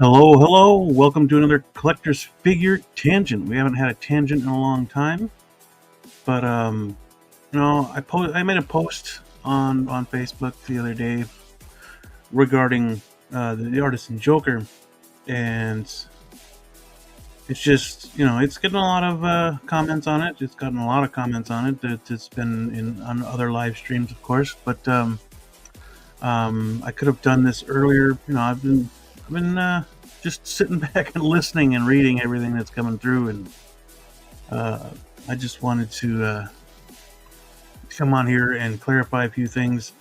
Hello, hello. Welcome to another collector's figure tangent. We haven't had a tangent in a long time, but I made a post on Facebook the other day regarding the Artisan Joker, and it's just it's getting a lot of comments on it. It's gotten a lot of comments on it. It's been on other live streams, of course, but I could have done this earlier. I've been just sitting back and listening and reading everything that's coming through, and I just wanted to come on here and clarify a few things.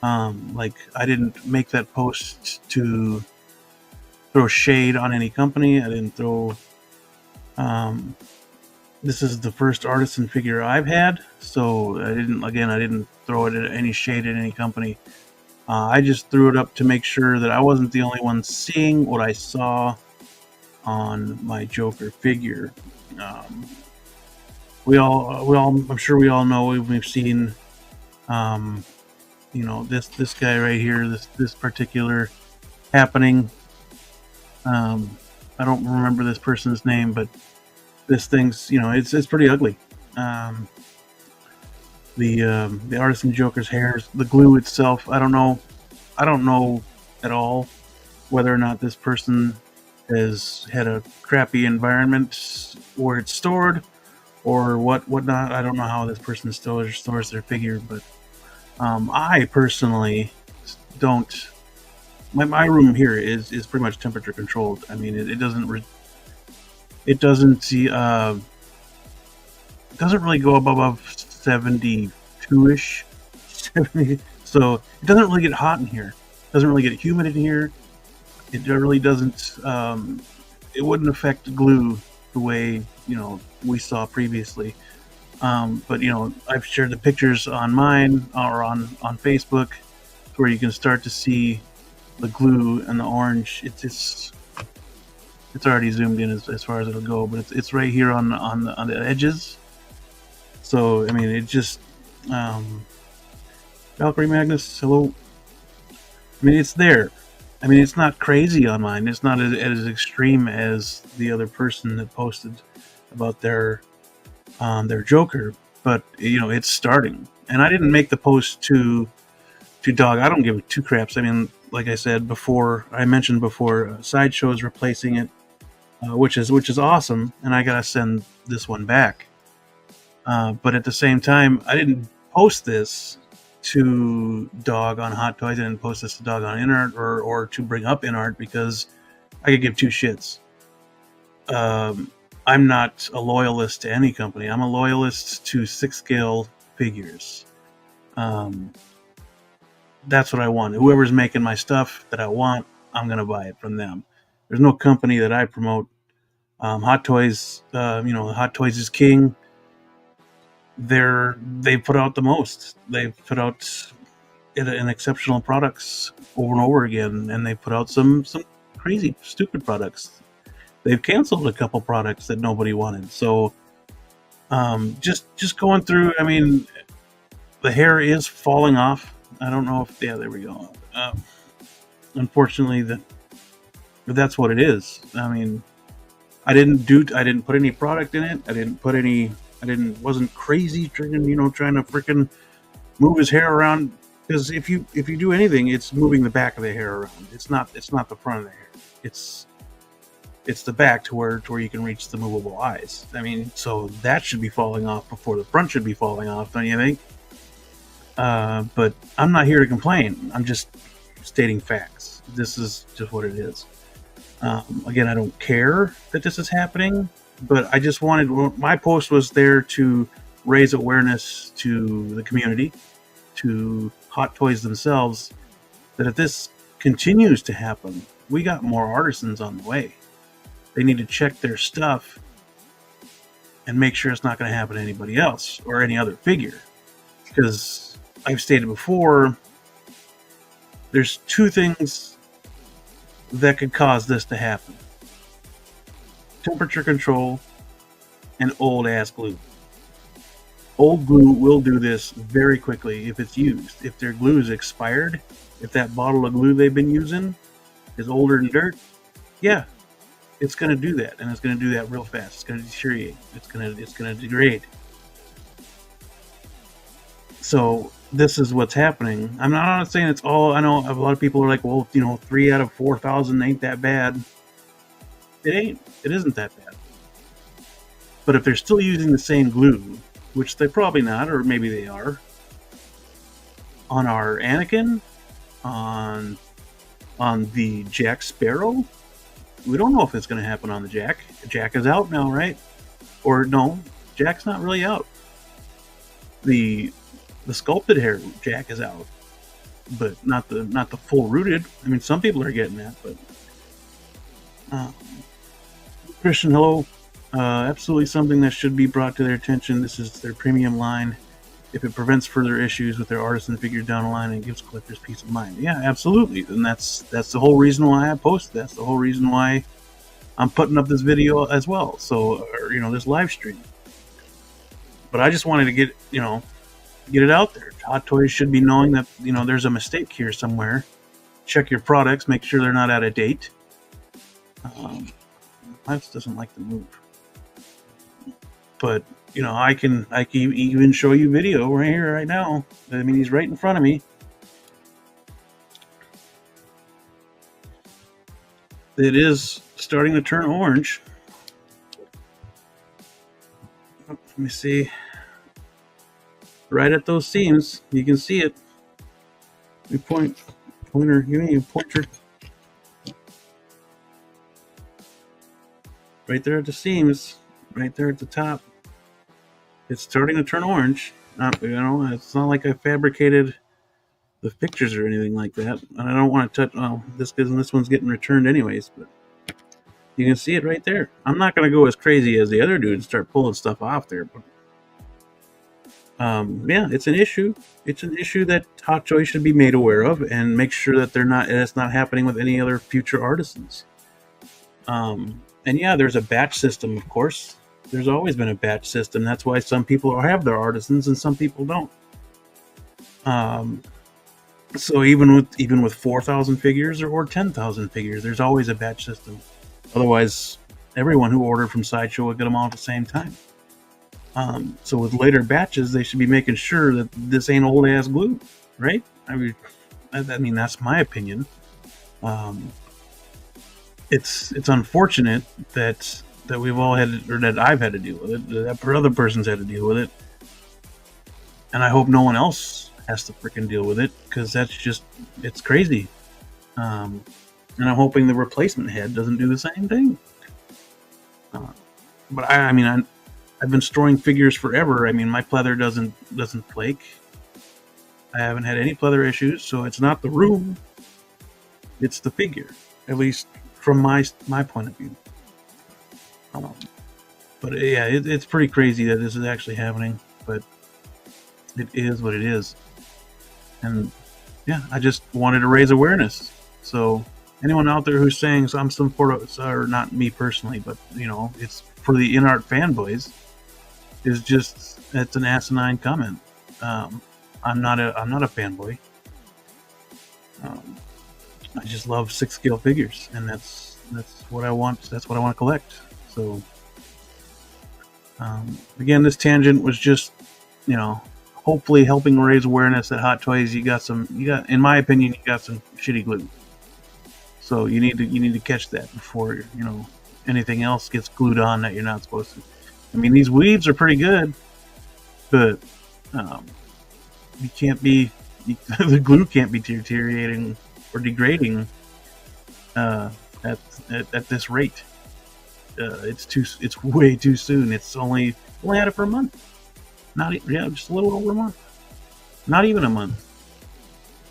Like, I didn't make that post to throw shade on any company. I didn't throw. This is the first Artisan figure I've had, so I didn't throw it at any shade at any company. I just threw it up to make sure that I wasn't the only one seeing what I saw on my Joker figure. I'm sure we all know we've seen, this guy right here, this particular happening. I don't remember this person's name, but this thing's, it's pretty ugly. The Artisan Joker's hairs, the glue itself, I don't know at all whether or not this person has had a crappy environment where it's stored or whatnot. I don't know how this person stores their figure, but I personally don't. My room here is pretty much temperature controlled. I mean, it doesn't really go above 72-ish, 70. So it doesn't really get hot in here. It doesn't really get humid in here. It really doesn't. It wouldn't affect glue the way we saw previously. But I've shared the pictures on mine or on Facebook, where you can start to see the glue and the orange. It's already zoomed in as far as it'll go, but it's right here on the edges. So I mean, it just Valkyrie Magnus, hello. I mean, it's there. I mean, it's not crazy on mine. It's not as extreme as the other person that posted about their Joker, but it's starting. And I didn't make the post to dog. I don't give two craps. I mean, like I said before, I mentioned before, Sideshow is replacing it, which is awesome, and I gotta send this one back. But at the same time, I didn't post this to dog on Hot Toys. I didn't post this to dog on InArt or to bring up InArt because I could give two shits. I'm not a loyalist to any company. I'm a loyalist to 6-scale figures. That's what I want. Whoever's making my stuff that I want, I'm going to buy it from them. There's no company that I promote. Hot Toys, Hot Toys is king. They put out the most. They put out an exceptional products over and over again, and they put out some crazy, stupid products. They've canceled a couple products that nobody wanted. So, just going through. I mean, the hair is falling off. I don't know if there we go. Unfortunately, that's what it is. I mean, I didn't put any product in it. Wasn't crazy trying to freaking move his hair around, because if you do anything, it's moving the back of the hair around. It's not the front of the hair. It's the back to where you can reach the movable eyes. I mean, so that should be falling off before the front should be falling off, don't you think? But I'm not here to complain. I'm just stating facts. This is just what it is. Again, I don't care that this is happening, but I just my post was there to raise awareness to the community, to Hot Toys themselves, that if this continues to happen, we got more artisans on the way. They need to check their stuff and make sure it's not going to happen to anybody else or any other figure. Because I've stated before, there's two things that could cause this to happen: temperature control and old ass glue. Old glue will do this very quickly if it's used. If their glue is expired, if that bottle of glue they've been using is older than dirt, yeah, it's going to do that, and it's going to do that real fast. It's going to deteriorate. It's going to degrade. So this is what's happening. I'm not saying it's all. I know a lot of people are like, well, 3 out of 4,000 ain't that bad. It ain't. It isn't that bad. But if they're still using the same glue, which they're probably not, or maybe they are, on our Anakin, on the Jack Sparrow, we don't know if it's going to happen on the Jack. Jack is out now, right? Or no, Jack's not really out. The sculpted hair Jack is out, but not the full rooted. I mean, some people are getting that, but Christian, hello. Absolutely something that should be brought to their attention. This is their premium line. If it prevents further issues with their artisan figures down the line and gives collectors peace of mind. Yeah, absolutely. And that's the whole reason why I posted. That's the whole reason why I'm putting up this video as well. So, this live stream. But I just wanted to get it out there. Hot Toys should be knowing that, there's a mistake here somewhere. Check your products, make sure they're not out of date. Mouse doesn't like to move. But, I can even show you video right here, right now. I mean, he's right in front of me. It is starting to turn orange. Let me see. Right at those seams, you can see it. You pointer, give me a pointer. Right there at the seams, right there at the top. It's starting to turn orange. It's not like I fabricated the pictures or anything like that. And I don't want to touch. This one's getting returned anyways. But you can see it right there. I'm not going to go as crazy as the other dude and start pulling stuff off there. But yeah, it's an issue. It's an issue that Hot Toys should be made aware of and make sure that it's not happening with any other future artisans. And yeah, there's a batch system, of course. There's always been a batch system. That's why some people have their artisans and some people don't. So even with 4,000 figures or 10,000 figures, there's always a batch system. Otherwise, everyone who ordered from Sideshow would get them all at the same time. So with later batches, they should be making sure that this ain't old ass glue, right? I mean that's my opinion. It's unfortunate that we've all had, or that I've had to deal with it, that other person's had to deal with it, and I hope no one else has to freaking deal with it, because it's crazy. And I'm hoping the replacement head doesn't do the same thing. But I've been storing figures forever. I mean, my pleather doesn't flake. I haven't had any pleather issues, so it's not the room, it's the figure, at least from my point of view. But yeah, it's pretty crazy that this is actually happening, but it is what it is. And yeah, I just wanted to raise awareness. So anyone out there who's saying I'm some or not me personally, but it's for the in-art fanboys, it's an asinine comment. I'm not a fanboy. I just love 6-scale figures, and that's what I want. That's what I want to collect. So again, this tangent was just hopefully helping raise awareness that Hot Toys, you got in my opinion, you got some shitty glue. So you need to catch that before anything else gets glued on that you're not supposed to. I mean, these weaves are pretty good, but you can't be the glue can't be deteriorating or degrading at this rate. It's way too soon. It's only had it for a month. Just a little over a month. Not even a month.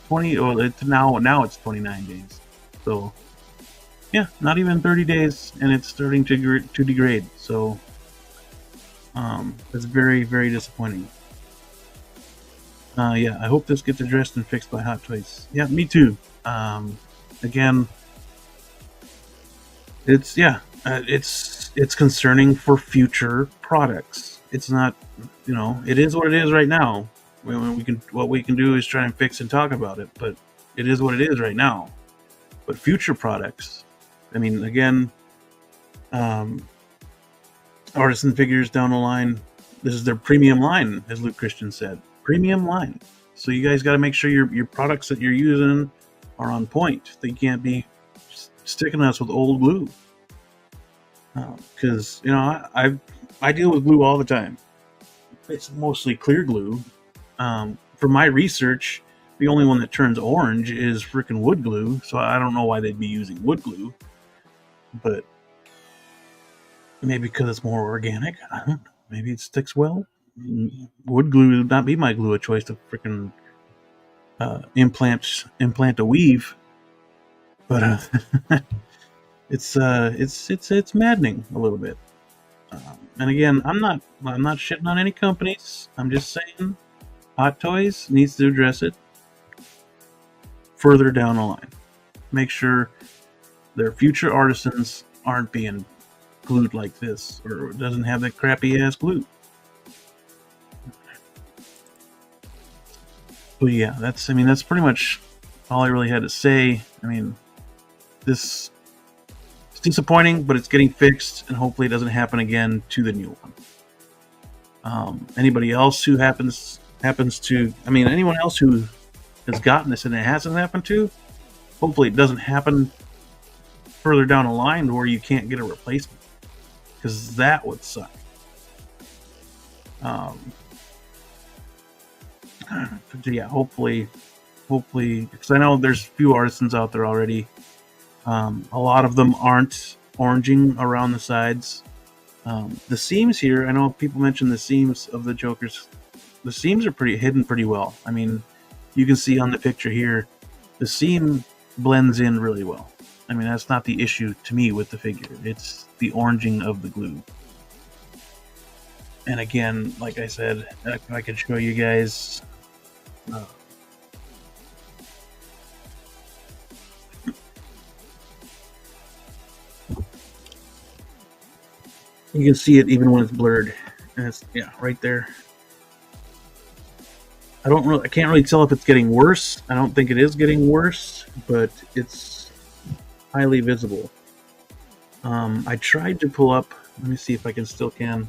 20. Well, now it's 29 days. So yeah, not even 30 days, and it's starting to degrade. So it's very, very disappointing. Yeah, I hope this gets addressed and fixed by Hot Toys. Yeah, me too. Again, it's concerning for future products. It's not, it is what it is right now. What we can do is try and fix and talk about it, but it is what it is right now. But future products, I mean, again, Artisan Figures down the line. This is their premium line, as Luke Christian said. Premium line. So you guys got to make sure your products that you're using are on point. They can't be sticking us with old glue. Because I deal with glue all the time. It's mostly clear glue. For my research, the only one that turns orange is freaking wood glue. So I don't know why they'd be using wood glue, but maybe because it's more organic. I don't know. Maybe it sticks well. Wood glue would not be my glue of choice to freaking implant a weave. But it's maddening a little bit. And again, I'm not shitting on any companies. I'm just saying, Hot Toys needs to address it further down the line. Make sure their future artisans aren't being glued like this, or doesn't have that crappy ass glue. But yeah, that's pretty much all I really had to say. I mean, this is disappointing, but it's getting fixed, and hopefully it doesn't happen again to the new one. Anybody else who happens to, anyone else who has gotten this and it hasn't happened to, hopefully it doesn't happen further down the line where you can't get a replacement, because that would suck. Yeah, hopefully, because I know there's a few artisans out there already. A lot of them aren't oranging around the sides. The seams here, I know people mention the seams of the Jokers. The seams are hidden pretty well. I mean, you can see on the picture here, the seam blends in really well. I mean, that's not the issue to me with the figure. It's the oranging of the glue. And again, like I said, I could show you guys. You can see it even when it's blurred, and it's right there. I can't really tell if it's getting worse. I don't think it is getting worse, but it's highly visible. I tried to pull up. Let me see if I still can.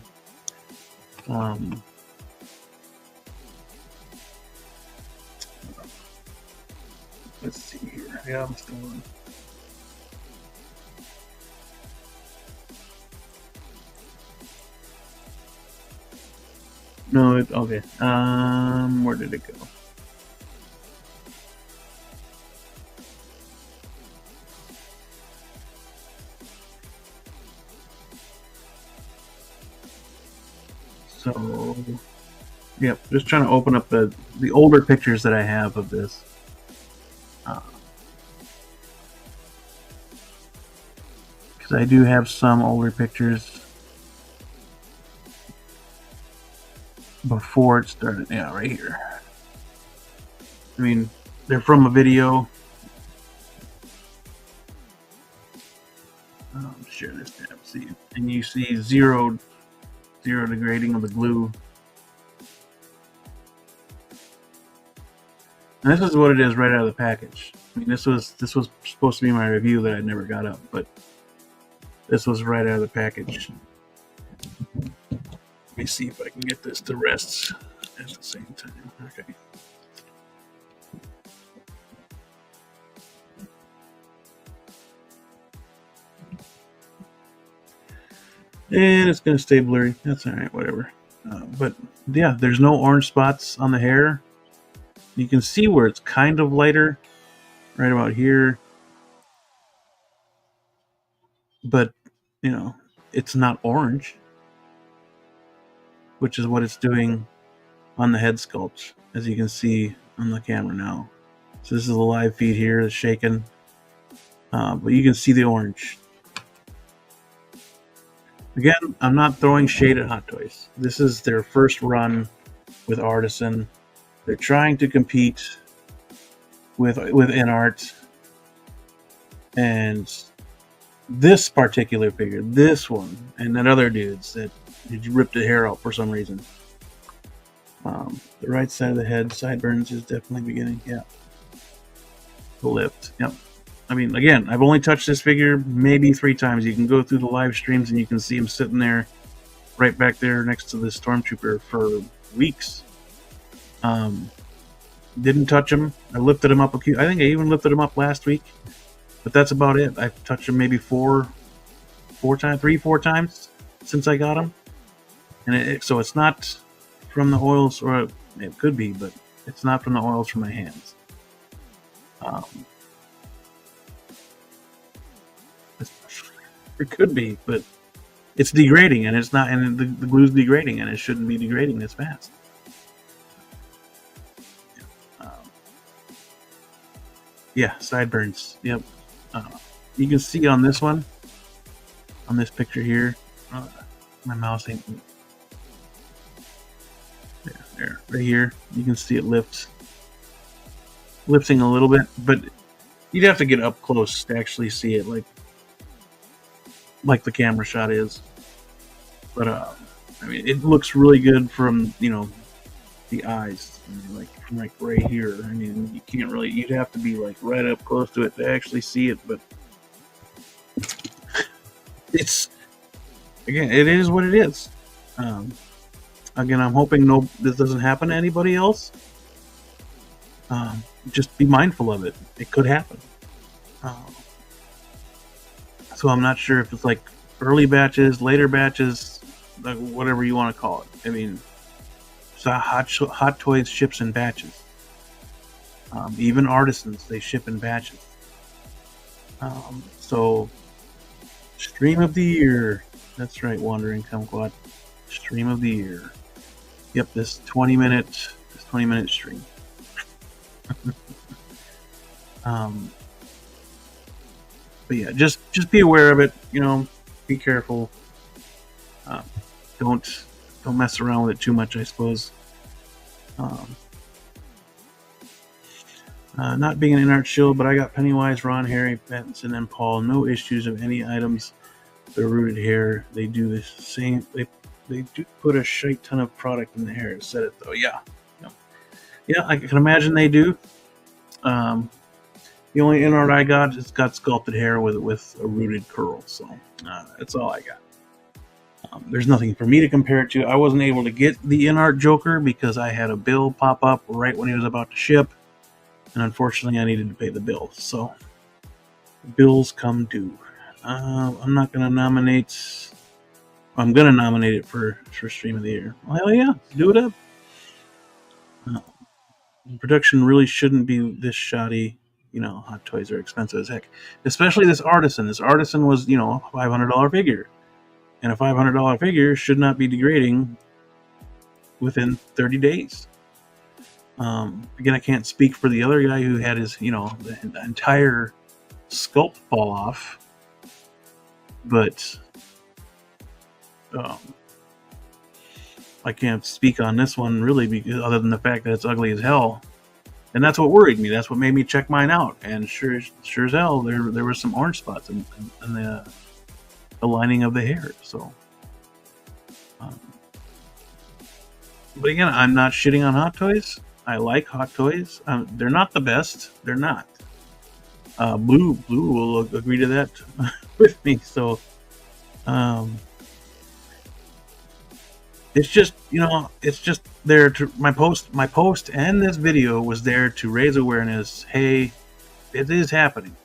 Let's see here. Yeah, I'm still on. No, okay. Where did it go? So, yep, just trying to open up the older pictures that I have of this. Because I do have some older pictures before it started. Yeah, right here. I mean, they're from a video. Share this tab, see, and you see zero degrading of the glue. And this is what it is right out of the package. I mean, this was supposed to be my review that I never got up, but this was right out of the package. Let me see if I can get this to rest at the same time. Okay. And it's going to stay blurry. That's all right, whatever. But yeah, there's no orange spots on the hair. You can see where it's kind of lighter, right about here. But, it's not orange, which is what it's doing on the head sculpt, as you can see on the camera now. So this is a live feed here, it's shaking. But you can see the orange. Again, I'm not throwing shade at Hot Toys. This is their first run with Artisan. They're trying to compete with InArt. And this particular figure, this one, and that other dude's that ripped the hair out for some reason. The right side of the head, sideburns is definitely beginning. Yeah. The lift. Yep. I mean, again, I've only touched this figure maybe 3 times. You can go through the live streams and you can see him sitting there, right back there next to the Stormtrooper for weeks. Didn't touch him. I lifted him up I think I even lifted him up last week, but that's about it. I've touched him maybe 4 times since I got him, and so it's not from the oils, or it could be, but it's not from the oils from my hands. It could be, but it's degrading, and it's not, and the glue's degrading, and it shouldn't be degrading this fast. Yeah, sideburns. Yep. You can see on this one, on this picture here, my mouse ain't. There, right here, you can see it lifting a little bit, but you'd have to get up close to actually see it, like the camera shot is. But I mean, it looks really good from the eyes, from right here. I mean, you can't really. You'd have to be right up close to it to actually see it. But it's, again, it is what it is. Again, I'm hoping this doesn't happen to anybody else. Just be mindful of it. It could happen. So I'm not sure if it's early batches, later batches, whatever you want to call it. I mean, so Hot Toys ships in batches. Even Artisans, they ship in batches. So, stream of the year. That's right, Wandering Kumquat. Stream of the year. Yep, this 20-minute stream. But yeah, just be aware of it. Be careful. Don't mess around with it too much, I suppose. Not being an in-art shield, but I got Pennywise, Ron, Harry, Benson, and Paul. No issues of any items. They're rooted hair. They do the same. They do put a shite ton of product in the hair to set it, though. Yeah, I can imagine they do. The only in-art I got is got sculpted hair with a rooted curl, so that's all I got. There's nothing for me to compare it to. I wasn't able to get the in-art Joker because I had a bill pop up right when he was about to ship, and unfortunately I needed to pay the bill, so bills come due. I'm not going to nominate... I'm going to nominate it for Stream of the Year. Well, hell yeah, do it up. Production really shouldn't be this shoddy. Hot Toys are expensive as heck. Especially this Artisan. This Artisan was, a $500 figure. And a $500 figure should not be degrading within 30 days. Again, I can't speak for the other guy who had his, the entire sculpt fall off. But I can't speak on this one really, because other than the fact that it's ugly as hell. And that's what worried me. That's what made me check mine out. And sure as hell, there were some orange spots in the lining of the hair. So, but again, I'm not shitting on Hot Toys. I like Hot Toys. They're not the best. They're not. Blue will agree to that with me. So, it's just, it's just there to my post and this video was there to raise awareness. Hey, it is happening.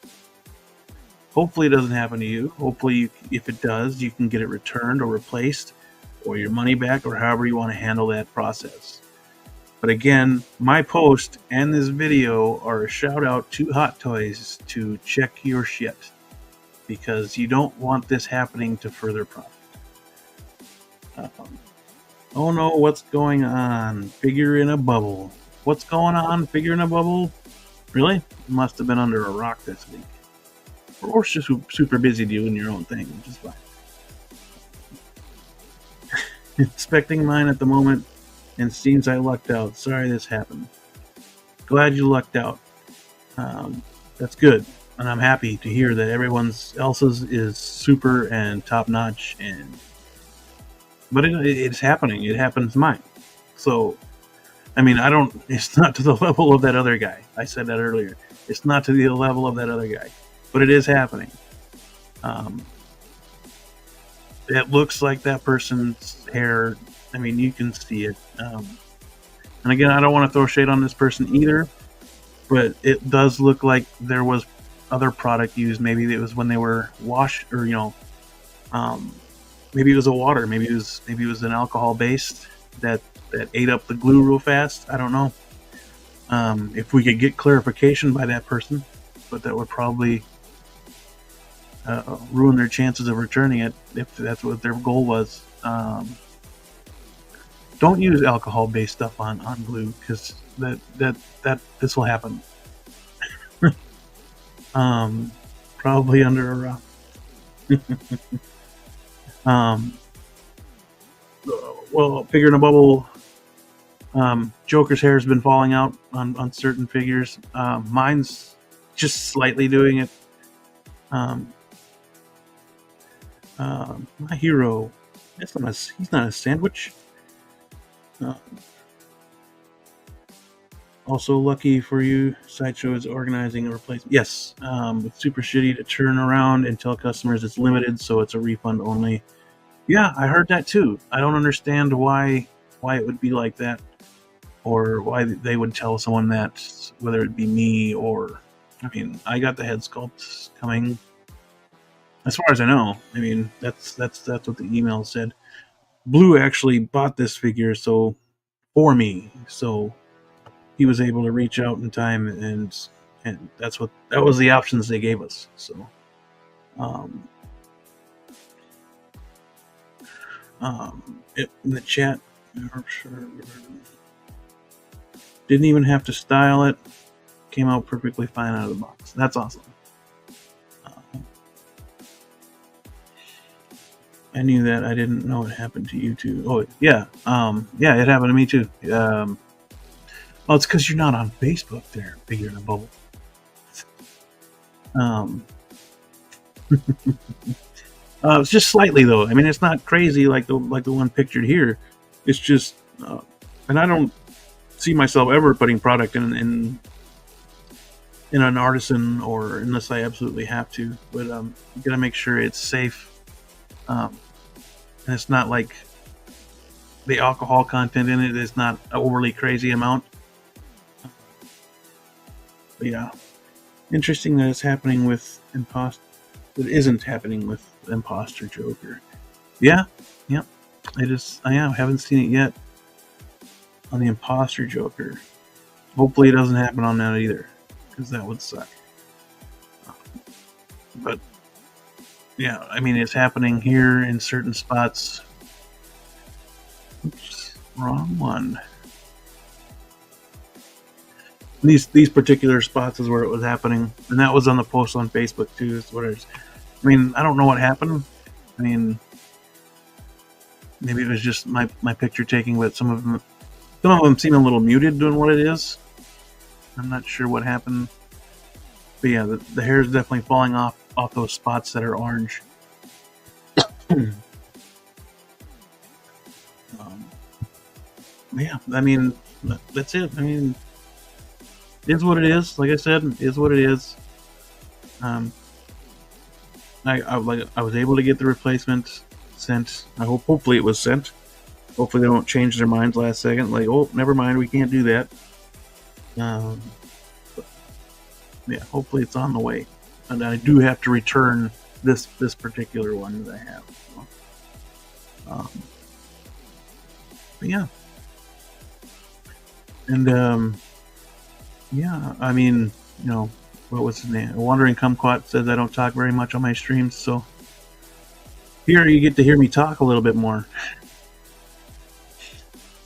Hopefully it doesn't happen to you. Hopefully, if it does, you can get it returned or replaced or your money back or however you want to handle that process. But again, my post and this video are a shout out to Hot Toys to check your shit, because you don't want this happening to further profit. Oh no, what's going on? Figure in a bubble. What's going on? Figure in a bubble? Really? Must have been under a rock this week. Or just super busy doing your own thing, which is fine. Inspecting mine at the moment, and seems I lucked out. Sorry this happened. Glad you lucked out. That's good. And I'm happy to hear that everyone else's is super and top-notch, but it's happening. It happens to mine. So, I mean, it's not to the level of that other guy. I said that earlier. It's not to the level of that other guy. but it is happening. Um, it looks like that person's hair. I mean, you can see it. And again, I don't want to throw shade on this person either, but it does look like there was other product used. Maybe it was when they were washed, or um, maybe it was a water. Maybe it was an alcohol based that ate up the glue real fast. I don't know. If we could get clarification by that person, but that would probably ruin their chances of returning it if that's what their goal was. Don't use alcohol-based stuff on glue, because that this will happen. Probably under a rock. um, well, figure in a bubble. Joker's hair has been falling out on certain figures. Mine's just slightly doing it. My hero, he's not a sandwich. Also, lucky for you, Sideshow is organizing a replacement. Yes, it's super shitty to turn around and tell customers it's limited, so it's a refund only. Yeah, I heard that too. I don't understand why it would be like that, or why they would tell someone that, whether it be me or. I mean, I got the head sculpt coming. As far as I know, I mean that's what the email said. Blue actually bought this figure for me, so he was able to reach out in time, and that was the options they gave us. So, in the chat, didn't even have to style it. Came out perfectly fine out of the box. That's awesome. I knew that. I didn't know it happened to you too. Oh yeah, yeah, it happened to me too. Well, it's because you're not on Facebook there, figure in a bubble. It's just slightly though. I mean, it's not crazy like the one pictured here. It's just, and I don't see myself ever putting product in an Artisan, or unless I absolutely have to. But you gotta make sure it's safe, and it's not like the alcohol content in it is not an overly crazy amount. But yeah, interesting that it's happening with Imposter. It isn't happening with Imposter Joker. Yeah, yep. I haven't seen it yet on the Imposter Joker. Hopefully, it doesn't happen on that either, because that would suck. But yeah, I mean, it's happening here in certain spots. Oops, wrong one. These particular spots is where it was happening, and that was on the post on Facebook too. Is what it is. I mean, I don't know what happened. I mean, maybe it was just my picture taking, but some of them seem a little muted doing what it is. I'm not sure what happened, but yeah, the hair is definitely falling off those spots that are orange. Yeah, I mean, that's it. I mean, it is what it is. Like I said, it is what it is. I was able to get the replacement sent. Hopefully it was sent. Hopefully they don't change their minds last second. Like, oh, never mind, we can't do that. But yeah, hopefully it's on the way. And I do have to return this particular one that I have. So, but yeah, and yeah, I mean, what was his name? Wandering Kumquat says I don't talk very much on my streams, so here you get to hear me talk a little bit more.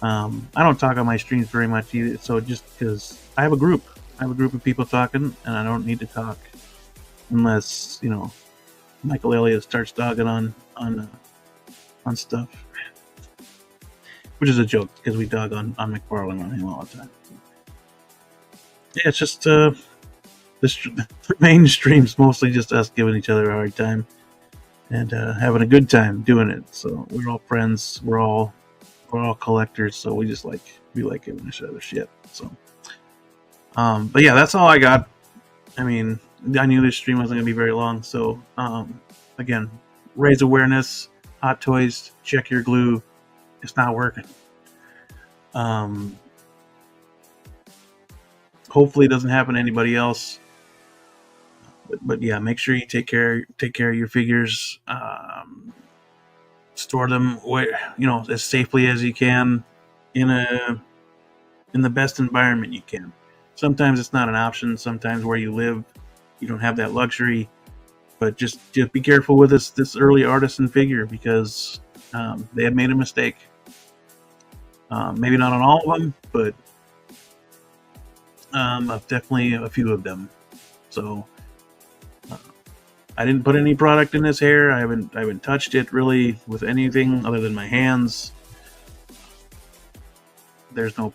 I don't talk on my streams very much either, so just because I have a group of people talking, and I don't need to talk unless Michael Elliott starts dogging on stuff, which is a joke because we dog on McFarlane on him all the time. So, yeah, it's just the main stream's mostly just us giving each other a hard time and having a good time doing it. So we're all friends. We're all collectors. So we like giving each other shit. So, but yeah, that's all I got. I mean, I knew this stream wasn't going to be very long, so again, raise awareness. Hot toys, check your glue. It's not working. Hopefully, it doesn't happen to anybody else. But yeah, make sure you take care of your figures. Store them where as safely as you can in the best environment you can. Sometimes it's not an option. Sometimes where you live, you don't have that luxury. But just be careful with this early Artisan figure because they have made a mistake. Maybe not on all of them, but definitely a few of them. So I didn't put any product in this hair. I haven't touched it really with anything other than my hands. There's no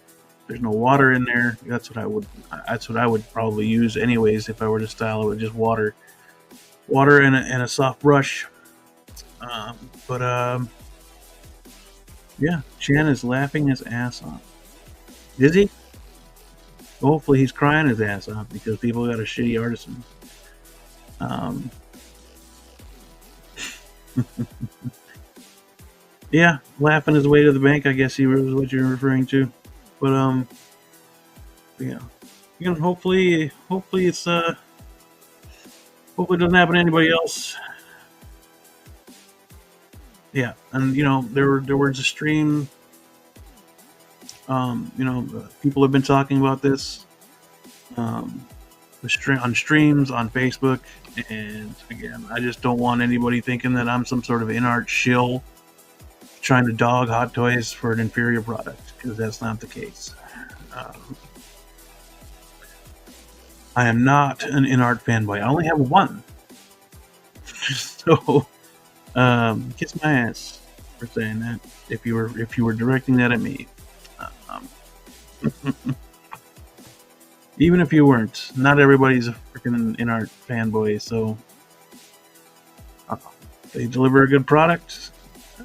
water in there. That's what I would probably use anyways if I were to style it with just water and a soft brush. Yeah, Chan is laughing his ass off. Is he? Hopefully he's crying his ass off because people got a shitty Artisan. Yeah, laughing his way to the bank, I guess he was what you're referring to. But yeah. Hopefully it's hopefully it doesn't happen to anybody else. Yeah, and there was a stream. People have been talking about this on streams on Facebook, and again, I just don't want anybody thinking that I'm some sort of in-art shill trying to dog Hot Toys for an inferior product, because that's not the case. I am not an in-art fanboy. I only have one. So kiss my ass for saying that. If you were directing that at me, even if you weren't, not everybody's a freaking in-art fanboy. So they deliver a good product,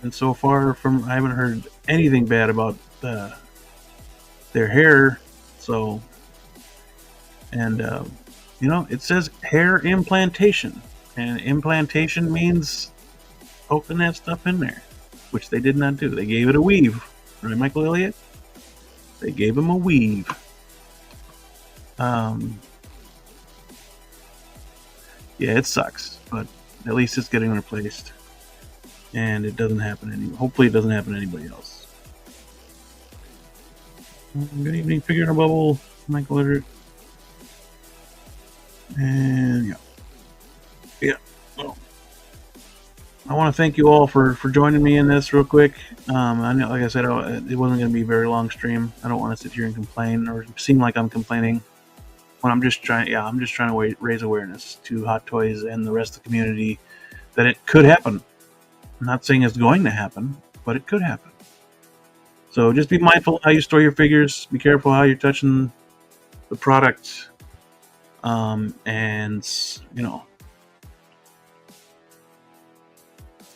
and so far I haven't heard anything bad about their hair. So, and it says hair implantation, and implantation means poking that stuff in there, which they did not do. They gave it a weave, right, Michael Elliott? They gave him a weave. Yeah, it sucks, but at least it's getting replaced, and it doesn't happen hopefully it doesn't happen to anybody else. Good evening, Figure in a Bubble, Michael Elliott. And yeah. Well, I want to thank you all for joining me in this real quick. I know, like I said, it wasn't going to be a very long stream. I don't want to sit here and complain or seem like I'm complaining. When I'm just trying to raise awareness to Hot Toys and the rest of the community that it could happen. I'm not saying it's going to happen, but it could happen. So just be mindful how you store your figures. Be careful how you're touching the product. And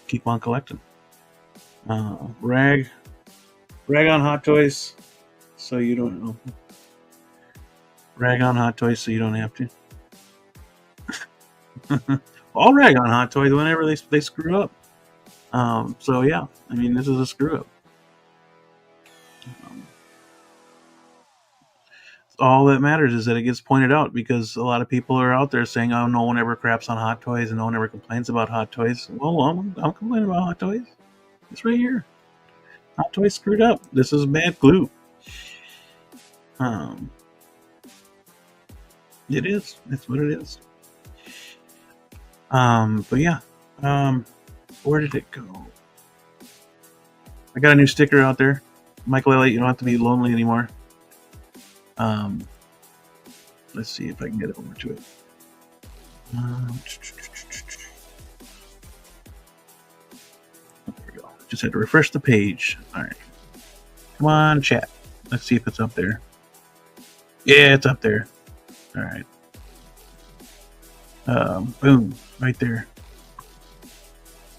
keep on collecting. Rag on Hot Toys, so you don't know. Rag on Hot Toys, so you don't have to. I'll rag on Hot Toys whenever they screw up. So yeah, I mean, this is a screw up. All that matters is that it gets pointed out, because a lot of people are out there saying, "Oh, no one ever craps on Hot Toys and no one ever complains about Hot Toys." Well, I'm complaining about Hot Toys. It's right here. Hot Toys screwed up. This is bad glue. It is. That's what it is. But yeah. Where did it go? I got a new sticker out there. Michael Elliott, you don't have to be lonely anymore. Let's see if I can get it over to it. There we go. Just had to refresh the page. All right. Come on, chat. Let's see if it's up there. Yeah, it's up there. All right. Boom. Right there.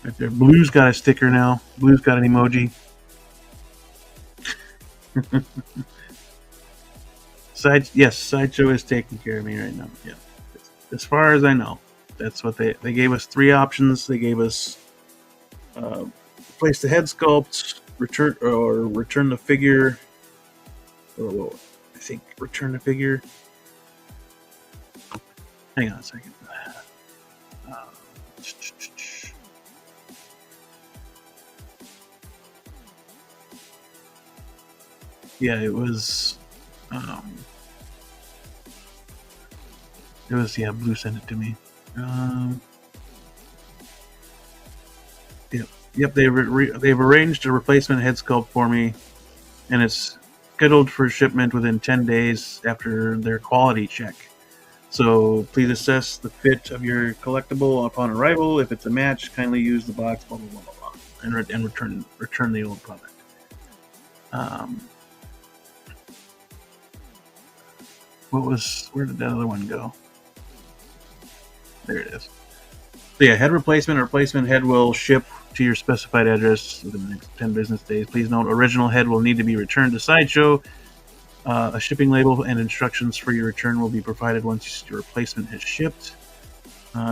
Right there. Blue's got a sticker now. Blue's got an emoji. Sideshow is taking care of me right now. Yeah. As far as I know, that's what they gave us 3 options. They gave us replace the head sculpt, return the figure, or I think return the figure. Hang on a second. Yeah, it was. Blue sent it to me. Yep. They've arranged a replacement head sculpt for me, and it's scheduled for shipment within 10 days after their quality check. So please assess the fit of your collectible upon arrival. If it's a match, kindly use the box, blah blah blah blah, blah and return the old product. Where did that other one go? There it is. So yeah, head replacement or replacement head will ship to your specified address within the next 10 business days. Please note, original head will need to be returned to Sideshow. A shipping label and instructions for your return will be provided once your replacement has shipped.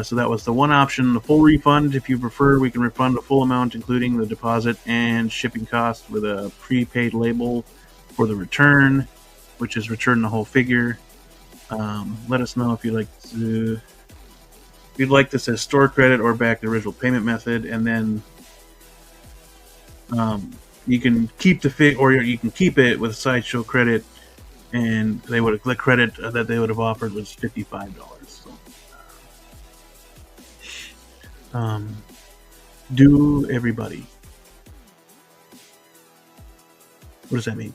So that was the one option. The full refund, if you prefer, we can refund the full amount, including the deposit and shipping costs, with a prepaid label for the return, which is return the whole figure. Let us know if you'd like this as store credit or back the original payment method, and then you can keep the fig, or you can keep it with Sideshow credit, and the credit that they would have offered was $55. So, do everybody? What does that mean?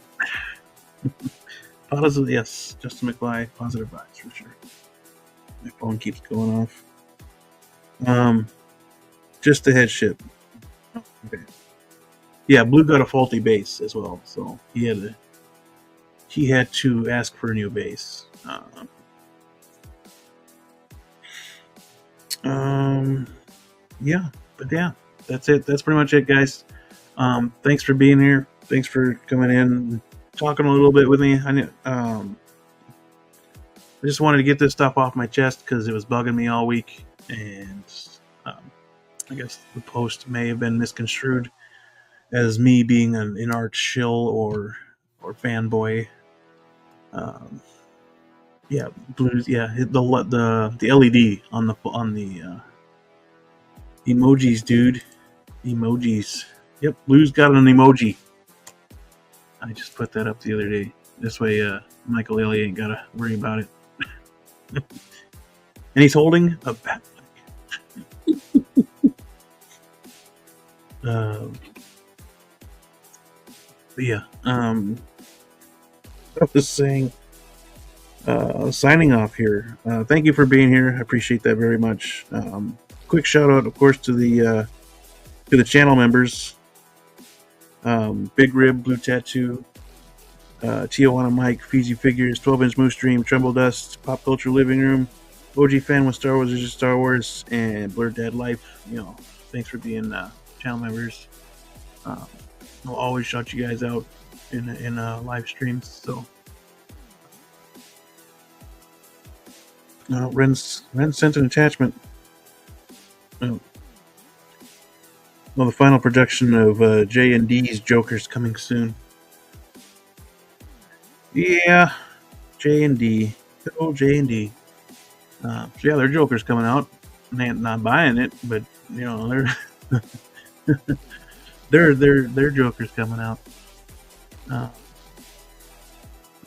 Positive, yes. Justin McFly, positive vibes for sure. My phone keeps going off. Just the head ship. Okay. Yeah, Blue got a faulty base as well, so he had to ask for a new base. That's it. That's pretty much it, guys. Thanks for being here. Thanks for coming in, talking a little bit with me. I just wanted to get this stuff off my chest because it was bugging me all week, and I guess the post may have been misconstrued as me being an art shill or fanboy. Blues. Yeah, the LED on the emojis, dude. Emojis. Yep, Blues got an emoji. I just put that up the other day. This way, Michael Ellie ain't gotta worry about it. And he's holding a bat. I was saying, signing off here. Thank you for being here. I appreciate that very much. Quick shout out, of course, to the channel members. Big Rib, Blue Tattoo, Tijuana Mike, Feezys Figures, 12-inch Moose Dream, Tremble Dust, Pop Culture Living Room, OG Fan with Star Wars is just Star Wars, and Blurred Dad Life. Thanks for being channel members. I'll always shout you guys out in live streams. So, Ren sent an attachment. Well, the final production of J&D's Joker's coming soon. Yeah, J&D. Good old J&D. Their Joker's coming out. I'm not buying it, but their their Joker's coming out.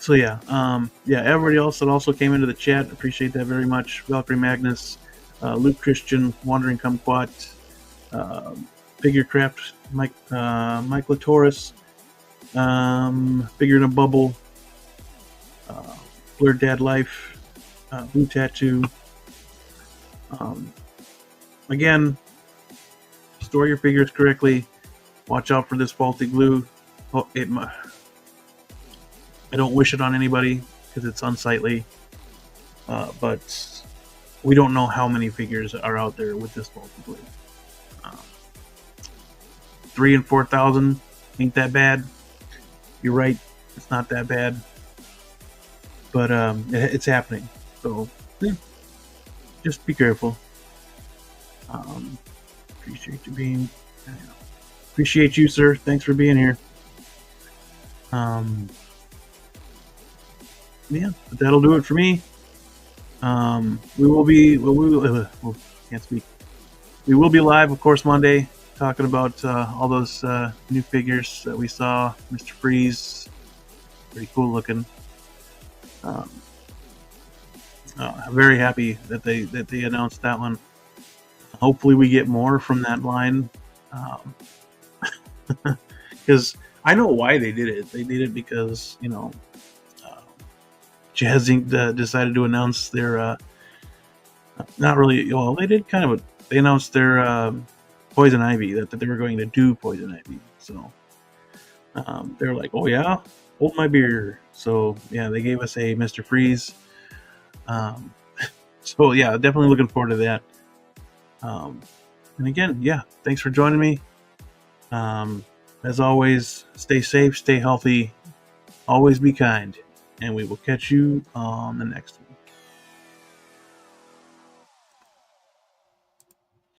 Everybody else that also came into the chat, appreciate that very much. Valkyrie Magnus, Luke Christian, Wandering Kumquat, Figurecraft, Mike Latoris, Figure in a Bubble, Blurred Dad Life, Blue Tattoo. Again, store your figures correctly. Watch out for this faulty glue. I don't wish it on anybody because it's unsightly. But we don't know how many figures are out there with this faulty glue. 3,000 and 4,000 ain't that bad. You're right, it's not that bad. But it's happening. So just be careful. Appreciate you being. Appreciate you, sir. Thanks for being here. Yeah, but that'll do it for me. We will be. Can't speak. We will be live, of course, Monday, talking about all those new figures that we saw. Mr. Freeze, pretty cool looking. I'm very happy that they announced that one. Hopefully, we get more from that line, because I know why they did it. They did it because Jazz Inc. Decided to announce their not really. Well, they did kind of. They announced their Poison Ivy, that they were going to do Poison Ivy. So they're like, oh yeah, hold my beer. So yeah, they gave us a Mr. Freeze. So yeah, definitely looking forward to that. And again, yeah, thanks for joining me. As always, stay safe, stay healthy, always be kind, and we will catch you on the next one.